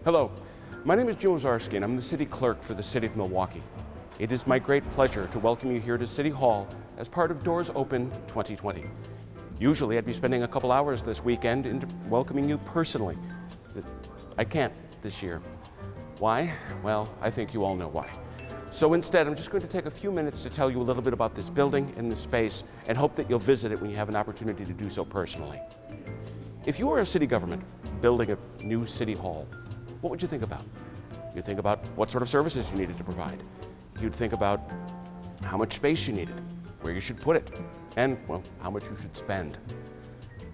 Hello, my name is Jim Ozarski and I'm the City Clerk for the City of Milwaukee. It is my great pleasure to welcome you here to City Hall as part of Doors Open 2020. Usually I'd be spending a couple hours this weekend in welcoming you personally. I can't this year. Why? Well, I think you all know why. So instead, I'm just going to take a few minutes to tell you a little bit about this building and this space and hope that you'll visit it when you have an opportunity to do so personally. If you were a city government building a new city hall, what would you think about? You'd think about what sort of services you needed to provide. You'd think about how much space you needed, where you should put it, and, well, how much you should spend.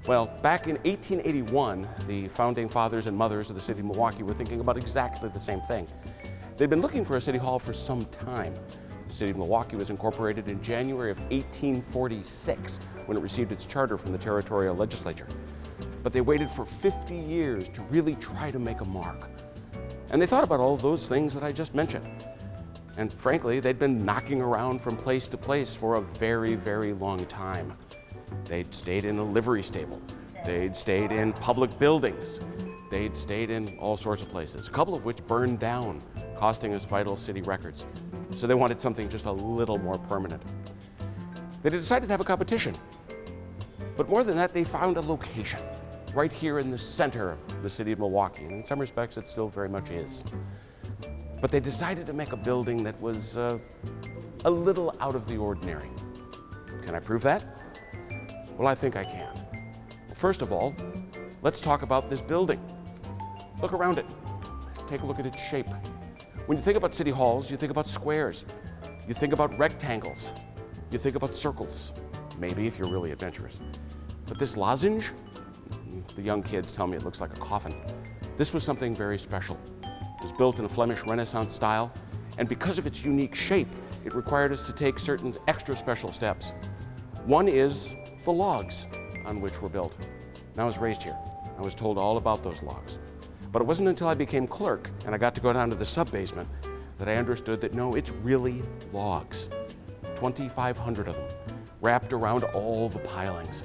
Well, back in 1881, the founding fathers and mothers of the city of Milwaukee were thinking about exactly the same thing. They'd been looking for a city hall for some time. The city of Milwaukee was incorporated in January of 1846 when it received its charter from the territorial legislature. But they waited for 50 years to really try to make a mark. And they thought about all those things that I just mentioned. And frankly, they'd been knocking around from place to place for a very, very long time. They'd stayed in a livery stable. They'd stayed in public buildings. They'd stayed in all sorts of places, a couple of which burned down, costing us vital city records. So they wanted something just a little more permanent. They decided to have a competition. But more than that, they found a location right here in the center of the city of Milwaukee. And in some respects, it still very much is. But they decided to make a building that was a little out of the ordinary. Can I prove that? Well, I think I can. Well, first of all, let's talk about this building. Look around it. Take a look at its shape. When you think about city halls, you think about squares. You think about rectangles. You think about circles. Maybe if you're really adventurous. But this lozenge, the young kids tell me it looks like a coffin. This was something very special. It was built in a Flemish Renaissance style, and because of its unique shape, it required us to take certain extra special steps. One is the logs on which we're built. Now I was raised here. I was told all about those logs. But it wasn't until I became clerk and I got to go down to the sub-basement that I understood that no, it's really logs. 2,500 of them, wrapped around all the pilings.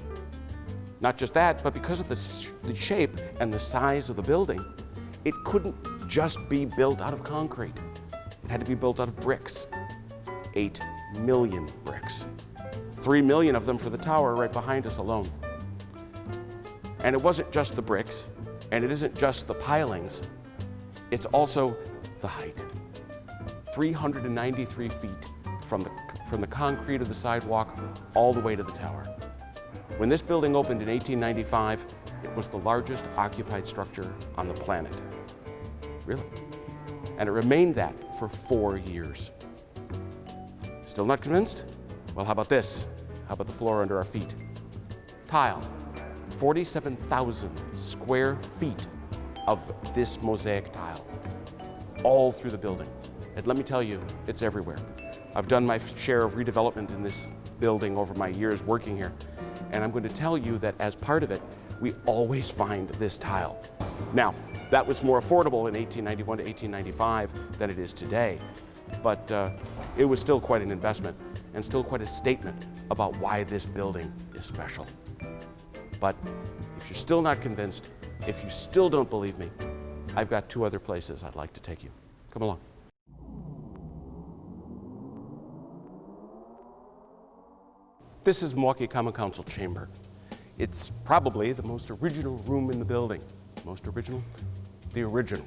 Not just that, but because of the shape and the size of the building, it couldn't just be built out of concrete. It had to be built out of bricks. 8 million bricks. 3 million of them for the tower right behind us alone. And it wasn't just the bricks, and it isn't just the pilings, it's also the height. 393 feet from the concrete of the sidewalk all the way to the tower. When this building opened in 1895, it was the largest occupied structure on the planet. Really. And it remained that for 4 years. Still not convinced? Well, how about this? How about the floor under our feet? Tile. 47,000 square feet of this mosaic tile, all through the building. And let me tell you, it's everywhere. I've done my share of redevelopment in this building over my years working here, and I'm going to tell you that as part of it, we always find this tile. Now, that was more affordable in 1891 to 1895 than it is today, but it was still quite an investment and still quite a statement about why this building is special. But if you're still not convinced, if you still don't believe me, I've got 2 other places I'd like to take you. Come along. This is Milwaukee Common Council Chamber. It's probably the most original room in the building. Most original? The original.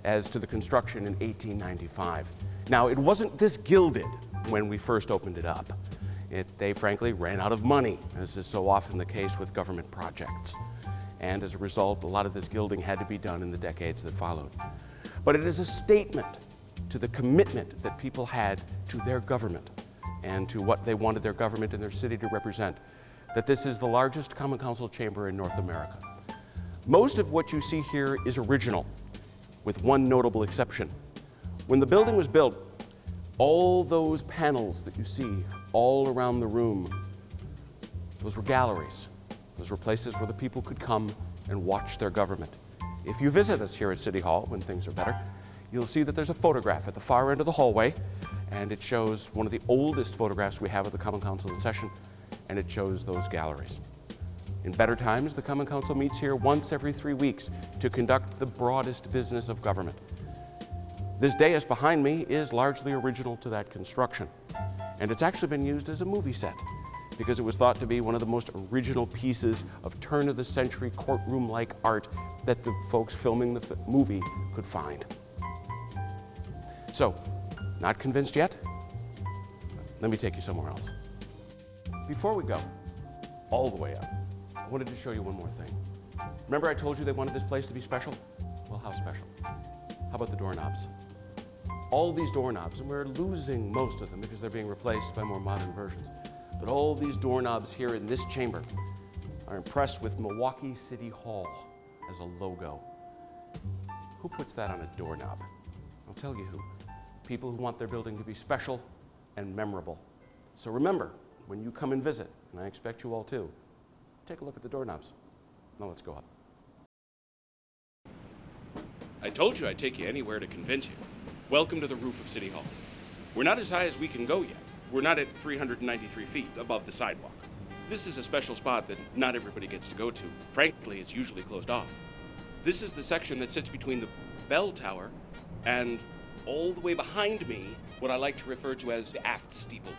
As to the construction in 1895. Now, it wasn't this gilded when we first opened it up. They frankly ran out of money, as is so often the case with government projects. And as a result, a lot of this gilding had to be done in the decades that followed. But it is a statement to the commitment that people had to their government and to what they wanted their government and their city to represent, that this is the largest Common Council chamber in North America. Most of what you see here is original, with one notable exception. When the building was built, all those panels that you see all around the room, those were galleries. Those were places where the people could come and watch their government. If you visit us here at City Hall when things are better, you'll see that there's a photograph at the far end of the hallway, and it shows one of the oldest photographs we have of the Common Council in session, and it shows those galleries. In better times, the Common Council meets here once every 3 weeks to conduct the broadest business of government. This dais behind me is largely original to that construction, and it's actually been used as a movie set because it was thought to be one of the most original pieces of turn-of-the-century courtroom-like art that the folks filming the movie could find. So, not convinced yet? Let me take you somewhere else. Before we go all the way up, I wanted to show you one more thing. Remember I told you they wanted this place to be special? Well, how special? How about the doorknobs? All these doorknobs, and we're losing most of them because they're being replaced by more modern versions, but all these doorknobs here in this chamber are impressed with Milwaukee City Hall as a logo. Who puts that on a doorknob? I'll tell you who. People who want their building to be special and memorable. So remember, when you come and visit, and I expect you all to, take a look at the doorknobs. Now let's go up. I told you I'd take you anywhere to convince you. Welcome to the roof of City Hall. We're not as high as we can go yet. We're not at 393 feet above the sidewalk. This is a special spot that not everybody gets to go to. Frankly, it's usually closed off. This is the section that sits between the bell tower and all the way behind me, what I like to refer to as the aft steeple.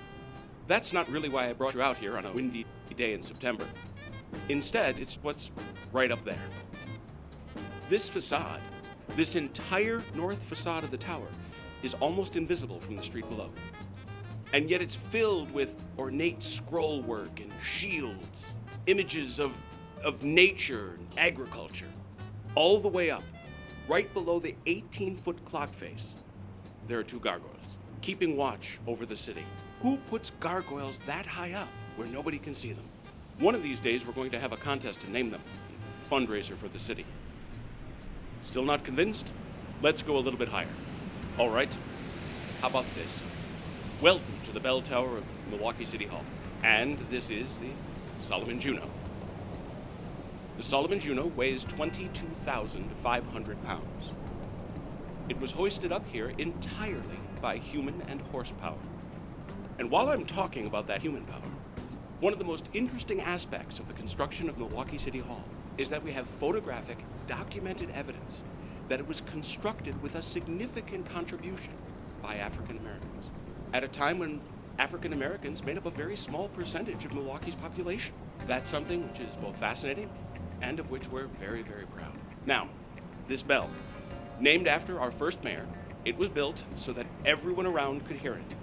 That's not really why I brought you out here on a windy day in September. Instead, it's what's right up there. This facade, this entire north facade of the tower, is almost invisible from the street below. And yet it's filled with ornate scroll work and shields, images of nature and agriculture. All the way up, right below the 18-foot clock face, there are two gargoyles, keeping watch over the city. Who puts gargoyles that high up where nobody can see them? One of these days, we're going to have a contest to name them, a fundraiser for the city. Still not convinced? Let's go a little bit higher. All right, how about this? Welcome to the bell tower of Milwaukee City Hall. And this is the Solomon Juno. The Solomon Juno weighs 22,500 pounds. It was hoisted up here entirely by human and horsepower. And while I'm talking about that human power, one of the most interesting aspects of the construction of Milwaukee City Hall is that we have photographic, documented evidence that it was constructed with a significant contribution by African Americans at a time when African Americans made up a very small percentage of Milwaukee's population. That's something which is both fascinating and of which we're very, very proud. Now, this bell, named after our first mayor, it was built so that everyone around could hear it.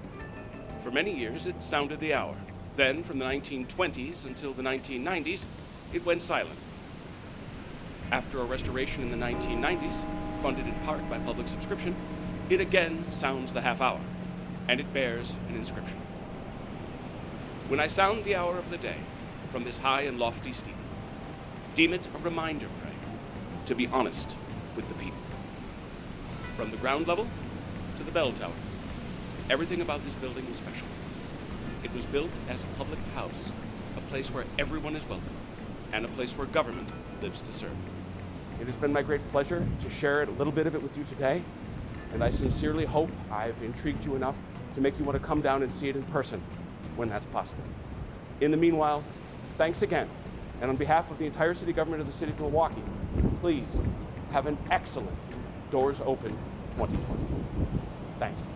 For many years, it sounded the hour. Then, from the 1920s until the 1990s, it went silent. After a restoration in the 1990s, funded in part by public subscription, it again sounds the half hour, and it bears an inscription. When I sound the hour of the day from this high and lofty steeple, deem it a reminder, pray, to be honest with the people. From the ground level to the bell tower, everything about this building is special. It was built as a public house, a place where everyone is welcome, and a place where government lives to serve. It has been my great pleasure to share a little bit of it with you today, and I sincerely hope I've intrigued you enough to make you want to come down and see it in person when that's possible. In the meanwhile, thanks again, and on behalf of the entire city government of the city of Milwaukee, please have an excellent Doors Open 2020. Thanks.